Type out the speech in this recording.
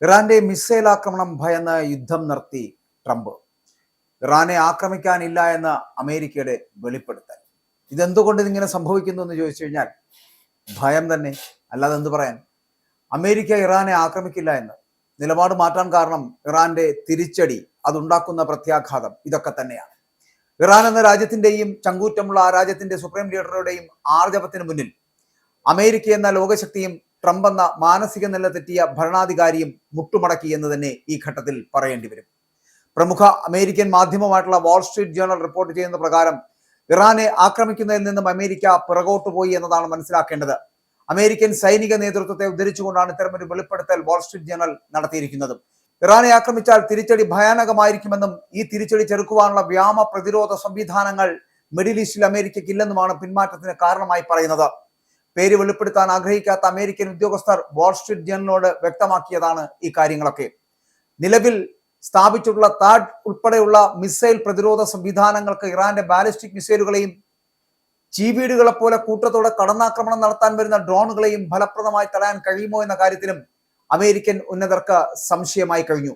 ഇറാന്റെ മിസൈൽ ആക്രമണം ഭയന്ന് യുദ്ധം നിർത്തി ട്രംപ്. ഇറാനെ ആക്രമിക്കാനില്ല എന്ന അമേരിക്കയുടെ വെളിപ്പെടുത്തൽ. ഇതെന്തുകൊണ്ട് ഇതിങ്ങനെ സംഭവിക്കുന്നു എന്ന് ചോദിച്ചു കഴിഞ്ഞാൽ ഭയം തന്നെ, അല്ലാതെ എന്ത് പറയാൻ. അമേരിക്ക ഇറാനെ ആക്രമിക്കില്ല എന്ന് നിലപാട് മാറ്റാൻ കാരണം ഇറാന്റെ തിരിച്ചടി, അതുണ്ടാക്കുന്ന പ്രത്യാഘാതം ഇതൊക്കെ തന്നെയാണ്. ഇറാൻ എന്ന രാജ്യത്തിന്റെയും ചങ്കൂറ്റമുള്ള ആ രാജ്യത്തിന്റെ സുപ്രീം ലീഡറുടെയും ആർജവത്തിന് മുന്നിൽ അമേരിക്ക എന്ന ലോകശക്തിയും ട്രംപ് എന്ന മാനസിക നില തെറ്റിയ ഭരണാധികാരിയും മുട്ടുമടക്കി എന്ന് തന്നെ ഈ ഘട്ടത്തിൽ പറയേണ്ടി വരും. പ്രമുഖ അമേരിക്കൻ മാധ്യമമായിട്ടുള്ള വാൾസ്ട്രീറ്റ് ജേണൽ റിപ്പോർട്ട് ചെയ്യുന്ന പ്രകാരം ഇറാനെ ആക്രമിക്കുന്നതിൽ നിന്നും അമേരിക്ക പിറകോട്ട് പോയി എന്നതാണ് മനസ്സിലാക്കേണ്ടത്. അമേരിക്കൻ സൈനിക നേതൃത്വത്തെ ഉദ്ധരിച്ചുകൊണ്ടാണ് ഇത്തരമൊരു വെളിപ്പെടുത്തൽ വാൾസ്ട്രീറ്റ് ജേണൽ നടത്തിയിരിക്കുന്നത്. ഇറാനെ ആക്രമിച്ചാൽ തിരിച്ചടി ഭയാനകമായിരിക്കുമെന്നും ഈ തിരിച്ചടി ചെറുക്കുവാനുള്ള വ്യോമ പ്രതിരോധ സംവിധാനങ്ങൾ മിഡിൽ ഈസ്റ്റിൽ അമേരിക്കയ്ക്ക് ഇല്ലെന്നുമാണ് പിന്മാറ്റത്തിന് കാരണമായി പറയുന്നത്. പേര് വെളിപ്പെടുത്താൻ ആഗ്രഹിക്കാത്ത അമേരിക്കൻ ഉദ്യോഗസ്ഥർ വാൾസ്ട്രീറ്റ് ജേണലിനോട് വ്യക്തമാക്കിയതാണ് ഈ കാര്യങ്ങളൊക്കെ. നിലവിൽ സ്ഥാപിച്ചിട്ടുള്ള താഡ് ഉൾപ്പെടെയുള്ള മിസൈൽ പ്രതിരോധ സംവിധാനങ്ങൾക്ക് ഇറാന്റെ ബാലിസ്റ്റിക് മിസൈലുകളെയും ചീവീടുകളെ പോലെ കൂട്ടത്തോടെ കടന്നാക്രമണം നടത്താൻ വരുന്ന ഡ്രോണുകളെയും ഫലപ്രദമായി തടയാൻ കഴിയുമോ എന്ന കാര്യത്തിലും അമേരിക്കൻ ഉന്നതർക്ക് സംശയമായി കഴിഞ്ഞു.